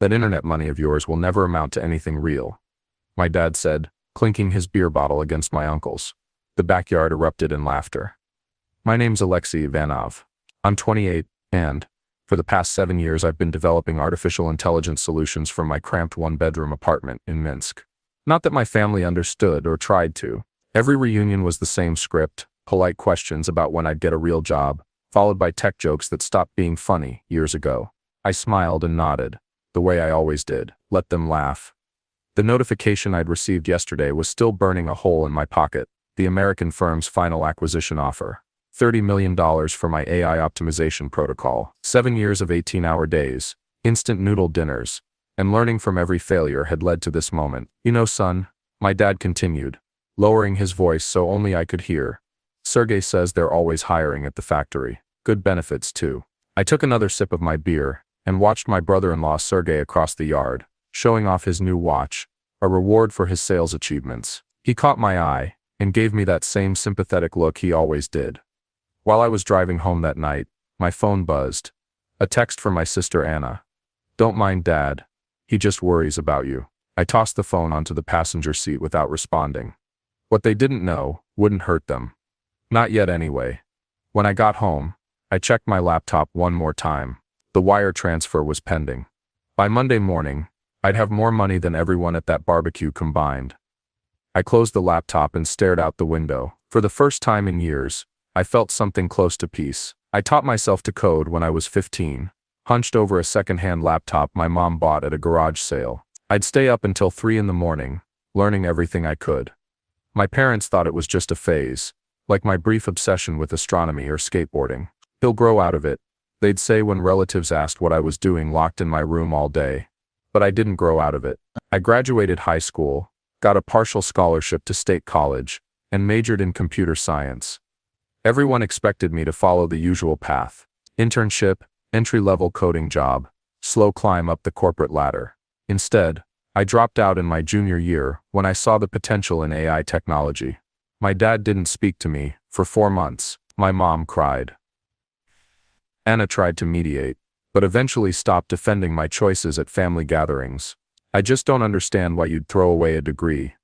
That internet money of yours will never amount to anything real," my dad said, clinking his beer bottle against my uncle's. The backyard erupted in laughter. "My name's Alexei Ivanov. I'm 28, and, for the past 7 years I've been developing artificial intelligence solutions from my cramped one-bedroom apartment in Minsk. Not that my family understood or tried to. Every reunion was the same script, polite questions about when I'd get a real job, followed by tech jokes that stopped being funny years ago. I smiled and nodded, the way I always did, let them laugh. The notification I'd received yesterday was still burning a hole in my pocket, the American firm's final acquisition offer. $30 million for my AI optimization protocol, 7 years of 18-hour days, instant noodle dinners, and learning from every failure had led to this moment. "You know, son," my dad continued, lowering his voice so only I could hear, "Sergey says they're always hiring at the factory. Good benefits, too." I took another sip of my beer and watched my brother-in-law Sergey across the yard, showing off his new watch, a reward for his sales achievements. He caught my eye and gave me that same sympathetic look he always did. While I was driving home that night, my phone buzzed. A text from my sister Anna. "Don't mind Dad. He just worries about you." I tossed the phone onto the passenger seat without responding. What they didn't know wouldn't hurt them. Not yet anyway. When I got home, I checked my laptop one more time. The wire transfer was pending. By Monday morning, I'd have more money than everyone at that barbecue combined. I closed the laptop and stared out the window. For the first time in years, I felt something close to peace. I taught myself to code when I was 15, hunched over a second-hand laptop my mom bought at a garage sale. I'd stay up until 3 in the morning, learning everything I could. My parents thought it was just a phase, like my brief obsession with astronomy or skateboarding. "He'll grow out of it," they'd say when relatives asked what I was doing locked in my room all day. But I didn't grow out of it. I graduated high school, got a partial scholarship to state college, and majored in computer science. Everyone expected me to follow the usual path. Internship, entry-level coding job, slow climb up the corporate ladder. Instead, I dropped out in my junior year when I saw the potential in AI technology. My dad didn't speak to me for 4 months. My mom cried. Anna tried to mediate, but eventually stopped defending my choices at family gatherings. "I just don't understand why you'd throw away a degree,"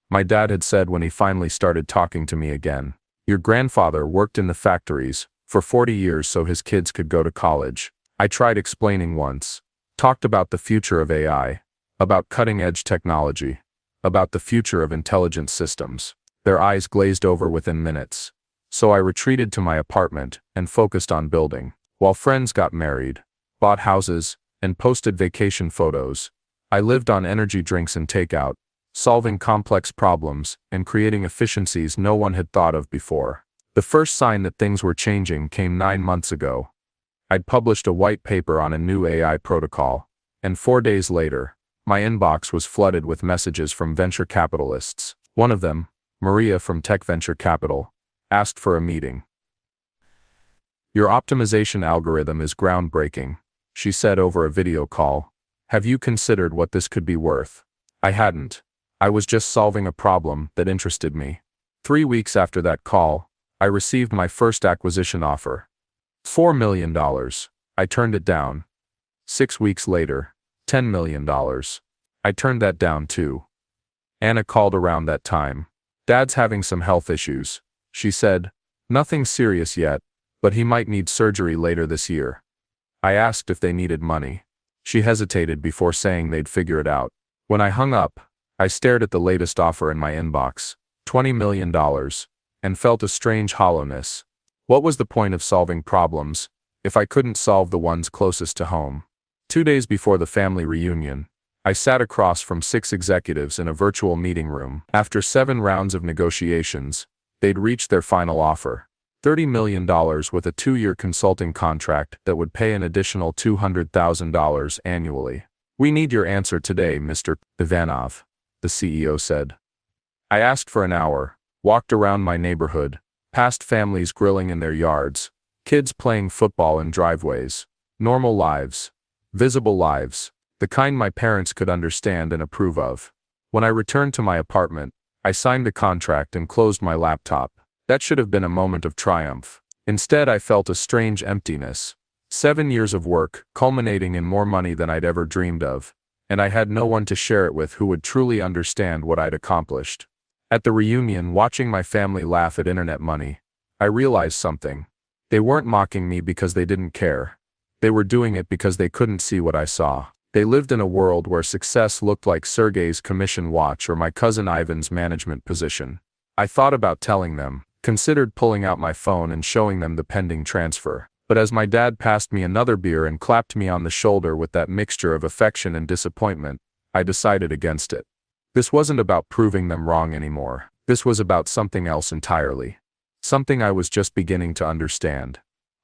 my dad had said when he finally started talking to me again. "Your grandfather worked in the factories for 40 years so his kids could go to college." I tried explaining once, talked about the future of AI, about cutting-edge technology, about the future of intelligent systems. Their eyes glazed over within minutes. So I retreated to my apartment and focused on building. While friends got married, bought houses, and posted vacation photos, I lived on energy drinks and takeout, solving complex problems and creating efficiencies no one had thought of before. The first sign that things were changing came 9 months ago. I'd published a white paper on a new AI protocol, and 4 days later, my inbox was flooded with messages from venture capitalists. One of them, Maria from Tech Venture Capital, asked for a meeting. "Your optimization algorithm is groundbreaking," she said over a video call. "Have you considered what this could be worth?" I hadn't. I was just solving a problem that interested me. 3 weeks after that call, I received my first acquisition offer. $4 million. I turned it down. 6 weeks later, $10 million. I turned that down too. Anna called around that time. "Dad's having some health issues," she said. "Nothing serious yet, but he might need surgery later this year." I asked if they needed money. She hesitated before saying they'd figure it out. When I hung up, I stared at the latest offer in my inbox, $20 million, and felt a strange hollowness. What was the point of solving problems if I couldn't solve the ones closest to home? 2 days before the family reunion, I sat across from 6 executives in a virtual meeting room. After 7 rounds of negotiations, they'd reached their final offer. $30 million with a 2-year consulting contract that would pay an additional $200,000 annually. "We need your answer today, Mr. Ivanov," the CEO said. I asked for an hour, walked around my neighborhood, past families grilling in their yards, kids playing football in driveways. Normal lives. Visible lives. The kind my parents could understand and approve of. When I returned to my apartment, I signed the contract and closed my laptop. That should have been a moment of triumph. Instead, I felt a strange emptiness. 7 years of work, culminating in more money than I'd ever dreamed of, and I had no one to share it with who would truly understand what I'd accomplished. At the reunion, watching my family laugh at internet money, I realized something. They weren't mocking me because they didn't care. They were doing it because they couldn't see what I saw. They lived in a world where success looked like Sergey's commission watch or my cousin Ivan's management position. I thought about telling them, considered pulling out my phone and showing them the pending transfer. But as my dad passed me another beer and clapped me on the shoulder with that mixture of affection and disappointment, I decided against it. This wasn't about proving them wrong anymore. This was about something else entirely. Something I was just beginning to understand.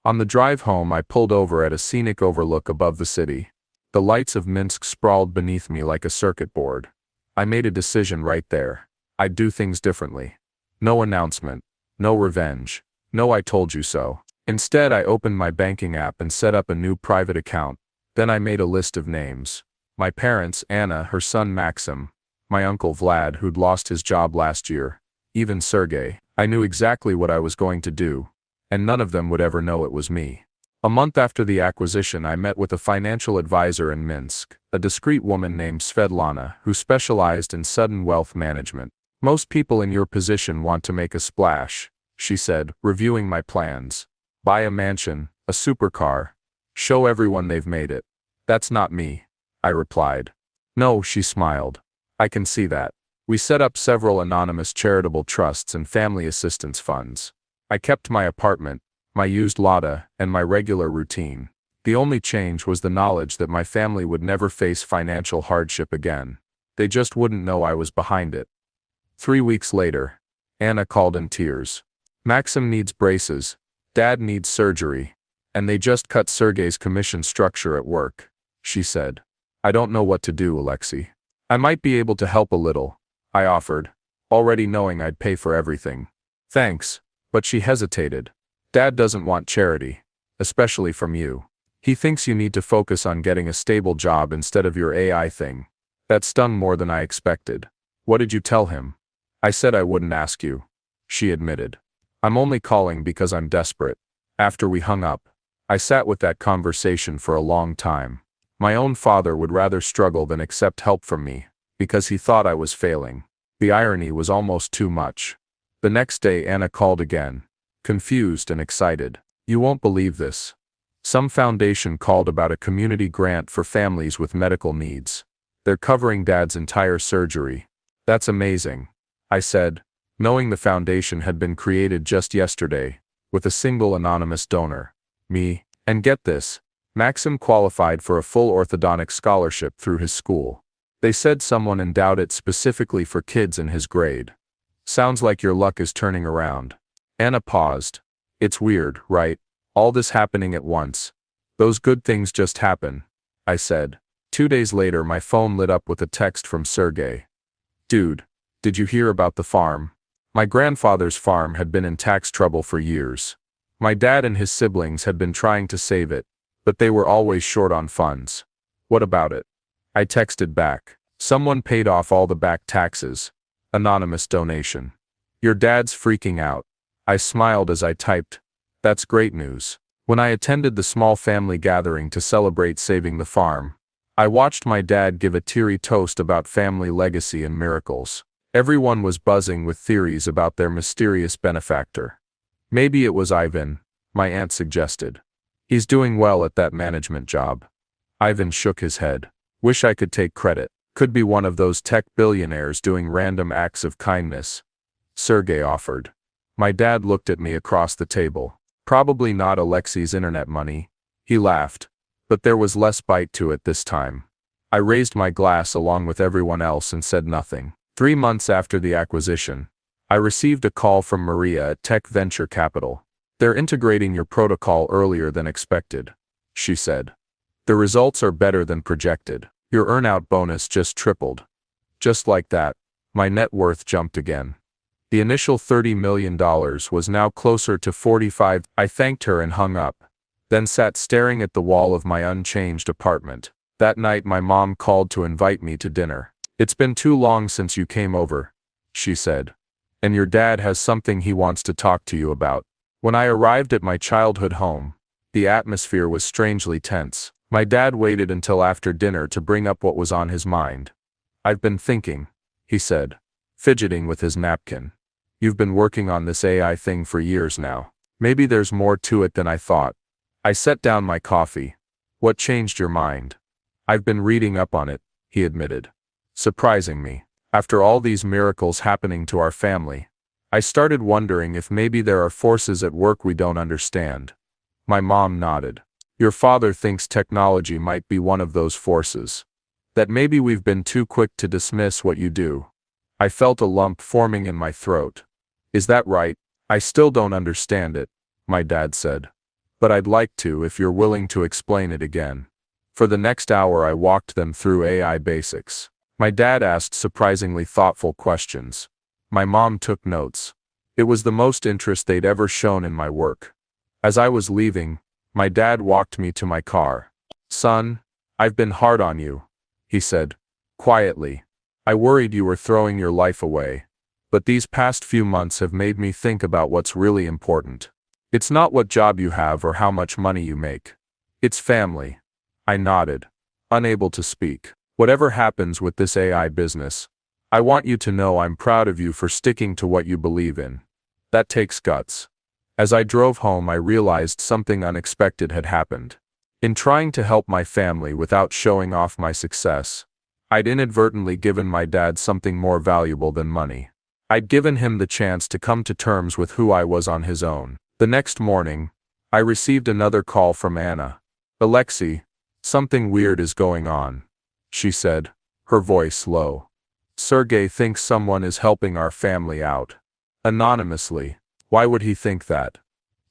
On the drive home, I pulled over at a scenic overlook above the city. The lights of Minsk sprawled beneath me like a circuit board. I made a decision right there. I'd do things differently. No announcement. No revenge. No I told you so. Instead, I opened my banking app and set up a new private account. Then I made a list of names. My parents, Anna, her son Maxim, my uncle Vlad, who'd lost his job last year, even Sergey. I knew exactly what I was going to do, and none of them would ever know it was me. A month after the acquisition, I met with a financial advisor in Minsk, a discreet woman named Svetlana, who specialized in sudden wealth management. Most people in your position want to make a splash, she said, reviewing my plans. Buy a mansion, a supercar. Show everyone they've made it. That's not me, I replied. No, she smiled. I can see that. We set up several anonymous charitable trusts and family assistance funds. I kept my apartment, my used Lada, and my regular routine. The only change was the knowledge that my family would never face financial hardship again. They just wouldn't know I was behind it. 3 weeks later, Anna called in tears. Maxim needs braces, Dad needs surgery, and they just cut Sergey's commission structure at work, she said. I don't know what to do, Alexei. I might be able to help a little, I offered, already knowing I'd pay for everything. Thanks, but she hesitated. Dad doesn't want charity, especially from you. He thinks you need to focus on getting a stable job instead of your AI thing. That stung more than I expected. What did you tell him? I said I wouldn't ask you, she admitted. I'm only calling because I'm desperate. After we hung up, I sat with that conversation for a long time. My own father would rather struggle than accept help from me, because he thought I was failing. The irony was almost too much. The next day Anna called again, confused and excited. You won't believe this. Some foundation called about a community grant for families with medical needs. They're covering Dad's entire surgery. That's amazing, I said, knowing the foundation had been created just yesterday, with a single anonymous donor. Me. And get this, Maxim qualified for a full orthodontic scholarship through his school. They said someone endowed it specifically for kids in his grade. Sounds like your luck is turning around. Anna paused. It's weird, right? All this happening at once. Those good things just happen, I said. 2 days later, my phone lit up with a text from Sergey. Dude, did you hear about the farm? My grandfather's farm had been in tax trouble for years. My dad and his siblings had been trying to save it, but they were always short on funds. What about it? I texted back. Someone paid off all the back taxes. Anonymous donation. Your dad's freaking out. I smiled as I typed. That's great news. When I attended the small family gathering to celebrate saving the farm, I watched my dad give a teary toast about family legacy and miracles. Everyone was buzzing with theories about their mysterious benefactor. Maybe it was Ivan, my aunt suggested. He's doing well at that management job. Ivan shook his head. Wish I could take credit. Could be one of those tech billionaires doing random acts of kindness. Sergey offered. My dad looked at me across the table. Probably not Alexei's internet money. He laughed. But there was less bite to it this time. I raised my glass along with everyone else and said nothing. 3 months after the acquisition, I received a call from Maria at Tech Venture Capital. They're integrating your protocol earlier than expected, she said. The results are better than projected. Your earnout bonus just tripled. Just like that, my net worth jumped again. The initial $30 million was now closer to 45. I thanked her and hung up, then sat staring at the wall of my unchanged apartment. That night my mom called to invite me to dinner. It's been too long since you came over, she said. And your dad has something he wants to talk to you about. When I arrived at my childhood home, The atmosphere was strangely tense. My dad waited until after dinner to bring up what was on his mind. "I've been thinking," he said, fidgeting with his napkin. "You've been working on this AI thing for years now. Maybe there's more to it than I thought." I set down my coffee. "What changed your mind?" "I've been reading up on it," he admitted, surprising me. After all these miracles happening to our family, I started wondering if maybe there are forces at work we don't understand. My mom nodded. "Your father thinks technology might be one of those forces. That maybe we've been too quick to dismiss what you do." I felt a lump forming in my throat. "Is that right?" "I still don't understand it," my dad said. "But I'd like to if you're willing to explain it again." For the next hour I walked them through AI basics. My dad asked surprisingly thoughtful questions. My mom took notes. It was the most interest they'd ever shown in my work. As I was leaving, my dad walked me to my car. "Son, I've been hard on you," he said, quietly. "I worried you were throwing your life away. But these past few months have made me think about what's really important. It's not what job you have or how much money you make. It's family." I nodded, unable to speak. "Whatever happens with this AI business, I want you to know I'm proud of you for sticking to what you believe in. That takes guts." As I drove home, I realized something unexpected had happened. In trying to help my family without showing off my success, I'd inadvertently given my dad something more valuable than money. I'd given him the chance to come to terms with who I was on his own. The next morning, I received another call from Anna. "Alexei, something weird is going on," she said, her voice low. "Sergey thinks someone is helping our family out. Anonymously. Why would he think that?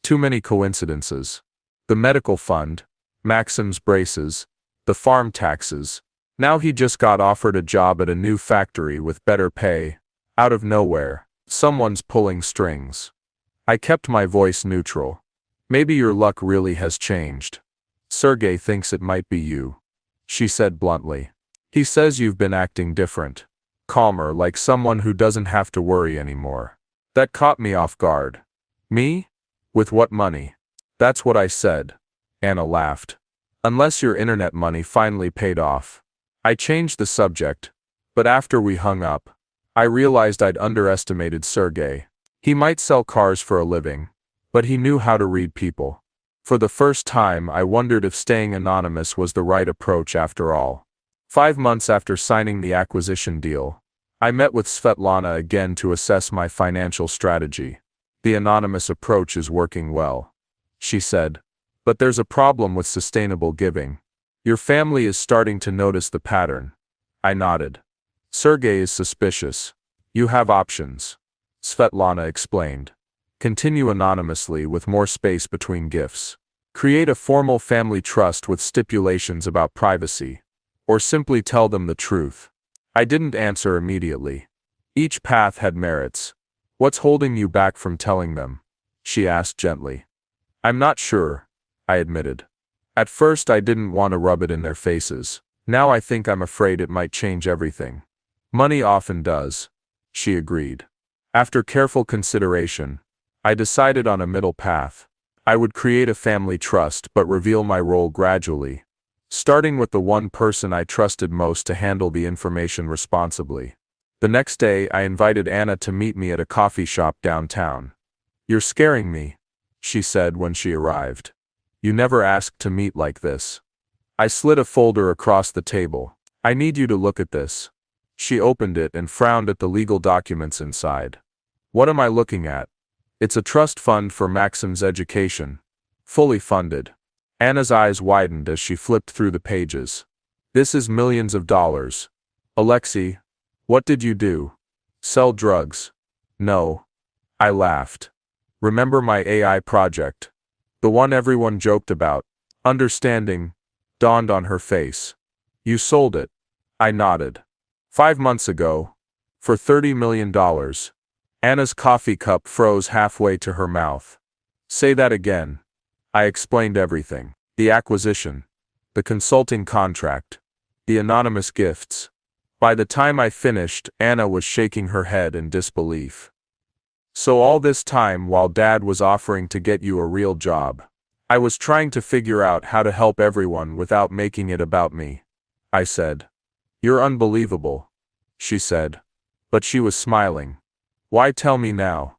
Too many coincidences. The medical fund, Maxim's braces, the farm taxes. Now he just got offered a job at a new factory with better pay. Out of nowhere, someone's pulling strings." I kept my voice neutral. "Maybe your luck really has changed. Sergey thinks it might be you," she said bluntly. "He says you've been acting different. Calmer, like someone who doesn't have to worry anymore." That caught me off guard. "Me? With what money?" "That's what I said." Anna laughed. "Unless your internet money finally paid off." I changed the subject, but after we hung up, I realized I'd underestimated Sergey. He might sell cars for a living, but he knew how to read people. For the first time, I wondered if staying anonymous was the right approach after all. 5 months after signing the acquisition deal, I met with Svetlana again to assess my financial strategy. "The anonymous approach is working well," she said. "But there's a problem with sustainable giving. Your family is starting to notice the pattern." I nodded. "Sergey is suspicious. You have options," Svetlana explained. "Continue anonymously with more space between gifts. Create a formal family trust with stipulations about privacy. Or simply tell them the truth." I didn't answer immediately. Each path had merits. "What's holding you back from telling them?" she asked gently. "I'm not sure," I admitted. "At first I didn't want to rub it in their faces. Now I think I'm afraid it might change everything." "Money often does," she agreed. After careful consideration, I decided on a middle path. I would create a family trust but reveal my role gradually, starting with the one person I trusted most to handle the information responsibly. The next day, I invited Anna to meet me at a coffee shop downtown. "You're scaring me," she said when she arrived. "You never asked to meet like this." I slid a folder across the table. "I need you to look at this." She opened it and frowned at the legal documents inside. "What am I looking at?" "It's a trust fund for Maxim's education. Fully funded." Anna's eyes widened as she flipped through the pages. "This is millions of dollars." "Alexei, what did you do? Sell drugs?" "No." I laughed. "Remember my AI project? The one everyone joked about?" Understanding dawned on her face. "You sold it." I nodded. 5 months ago. For $30 million. Anna's coffee cup froze halfway to her mouth. "Say that again." I explained everything. The acquisition. The consulting contract. The anonymous gifts. By the time I finished, Anna was shaking her head in disbelief. "So all this time while Dad was offering to get you a real job?" I was trying to figure out how to help everyone without making it about me. I said. You're unbelievable, she said. But she was smiling. Why tell me now?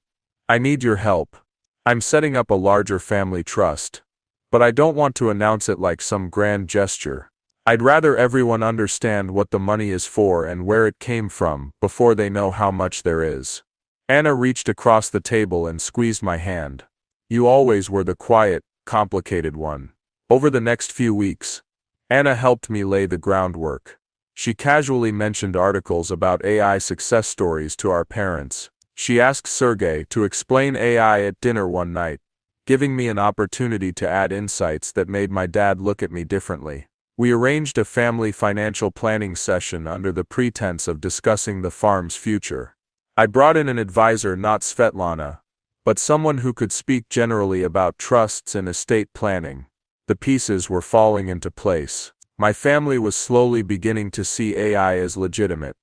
I need your help. I'm setting up a larger family trust. But I don't want to announce it like some grand gesture. I'd rather everyone understand what the money is for and where it came from before they know how much there is. Anna reached across the table and squeezed my hand. You always were the quiet, complicated one. Over the next few weeks, Anna helped me lay the groundwork. She casually mentioned articles about AI success stories to our parents. She asked Sergey to explain AI at dinner one night, giving me an opportunity to add insights that made my dad look at me differently. We arranged a family financial planning session under the pretense of discussing the farm's future. I brought in an advisor, not Svetlana, but someone who could speak generally about trusts and estate planning. The pieces were falling into place. My family was slowly beginning to see AI as legitimate,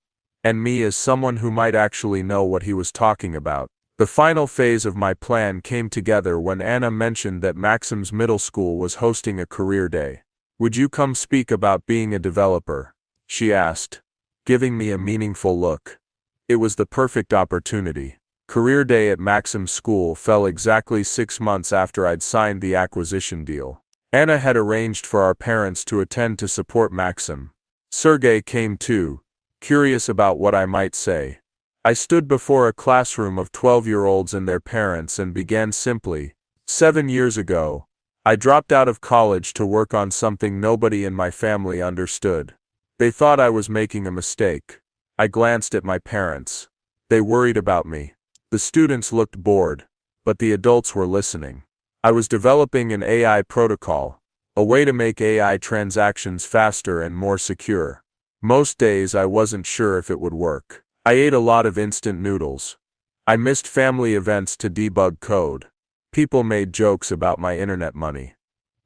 and me as someone who might actually know what he was talking about. The final phase of my plan came together when Anna mentioned that Maxim's middle school was hosting a career day. Would you come speak about being a developer? She asked, giving me a meaningful look. It was the perfect opportunity. Career day at Maxim's school fell exactly 6 months after I'd signed the acquisition deal. Anna had arranged for our parents to attend to support Maxim. Sergey came too, curious about what I might say. I stood before a classroom of 12-year-olds and their parents and began simply. 7 years ago, I dropped out of college to work on something nobody in my family understood. They thought I was making a mistake. I glanced at my parents. They worried about me. The students looked bored, but the adults were listening. I was developing an AI protocol, a way to make AI transactions faster and more secure. Most days I wasn't sure if it would work. I ate a lot of instant noodles. I missed family events to debug code. People made jokes about my internet money.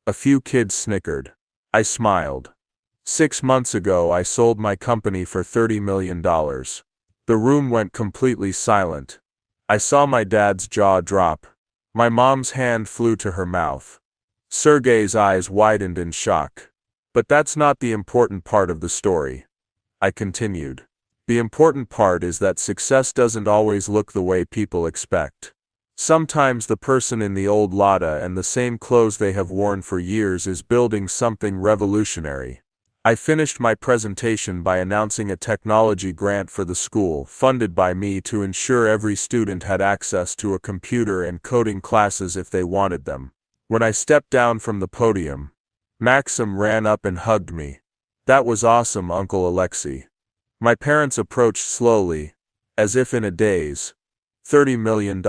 A few kids snickered. I smiled. 6 months ago I sold my company for $30 million. The room went completely silent. I saw my dad's jaw drop. My mom's hand flew to her mouth. Sergey's eyes widened in shock. But that's not the important part of the story. I continued. The important part is that success doesn't always look the way people expect. Sometimes the person in the old Lada and the same clothes they have worn for years is building something revolutionary. I finished my presentation by announcing a technology grant for the school, funded by me to ensure every student had access to a computer and coding classes if they wanted them. When I stepped down from the podium, Maxim ran up and hugged me. That was awesome, Uncle Alexei. My parents approached slowly, as if in a daze. $30 million.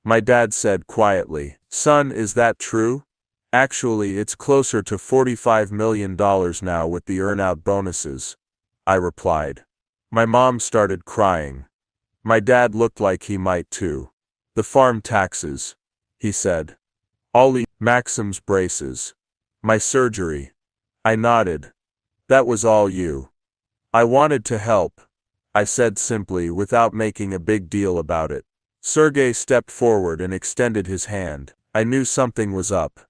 My dad said quietly, Son, is that true? Actually, it's closer to $45 million now with the earn-out bonuses, I replied. My mom started crying. My dad looked like he might too. The farm taxes, he said. Ollie, Maxim's braces. My surgery. I nodded. That was all you. I wanted to help, I said simply without making a big deal about it. Sergey stepped forward and extended his hand. I knew something was up.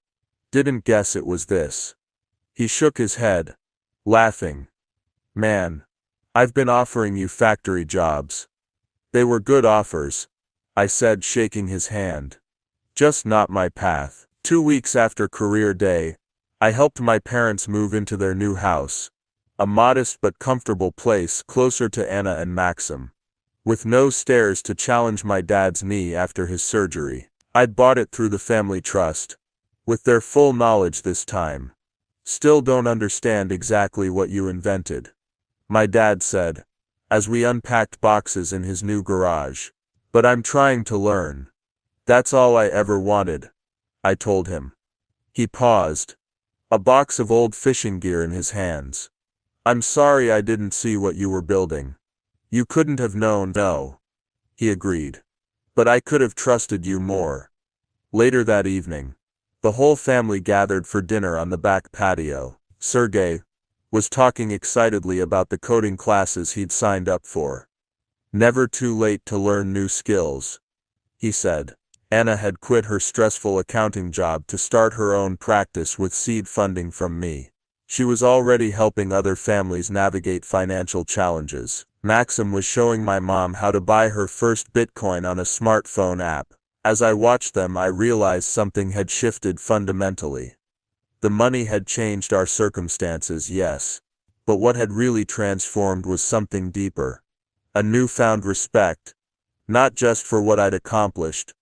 Didn't guess it was this. He shook his head, laughing. Man, I've been offering you factory jobs. They were good offers, I said, shaking his hand. Just not my path. 2 weeks after career day, I helped my parents move into their new house, a modest but comfortable place closer to Anna and Maxim. With no stairs to challenge my dad's knee after his surgery. I'd bought it through the family trust. With their full knowledge this time. Still don't understand exactly what you invented, my dad said, as we unpacked boxes in his new garage. But I'm trying to learn. That's all I ever wanted, I told him. He paused, a box of old fishing gear in his hands. I'm sorry I didn't see what you were building. You couldn't have known, no, he agreed. But I could have trusted you more. Later that evening, the whole family gathered for dinner on the back patio. Sergey was talking excitedly about the coding classes he'd signed up for. Never too late to learn new skills, he said. Anna had quit her stressful accounting job to start her own practice with seed funding from me. She was already helping other families navigate financial challenges. Maxim was showing my mom how to buy her first Bitcoin on a smartphone app. As I watched them, I realized something had shifted fundamentally. The money had changed our circumstances, yes. But what had really transformed was something deeper. A newfound respect. Not just for what I'd accomplished,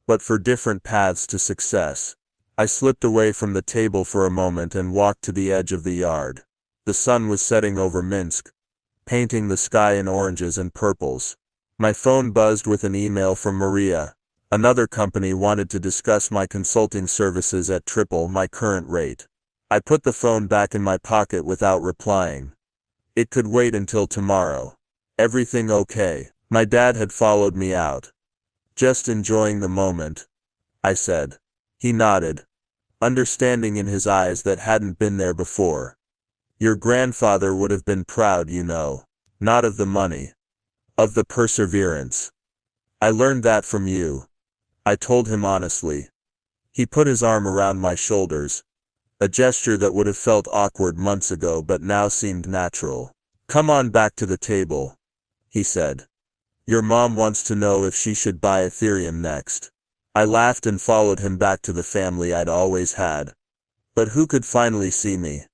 but for different paths to success. I slipped away from the table for a moment and walked to the edge of the yard. The sun was setting over Minsk, painting the sky in oranges and purples. My phone buzzed with an email from Maria. Another company wanted to discuss my consulting services at triple my current rate. I put the phone back in my pocket without replying. It could wait until tomorrow. Everything okay? My dad had followed me out. Just enjoying the moment, I said. He nodded, understanding in his eyes that hadn't been there before. Your grandfather would have been proud, you know. Not of the money. Of the perseverance. I learned that from you. I told him honestly. He put his arm around my shoulders, a gesture that would have felt awkward months ago but now seemed natural. Come on back to the table, he said. Your mom wants to know if she should buy Ethereum next. I laughed and followed him back to the family I'd always had. But who could finally see me?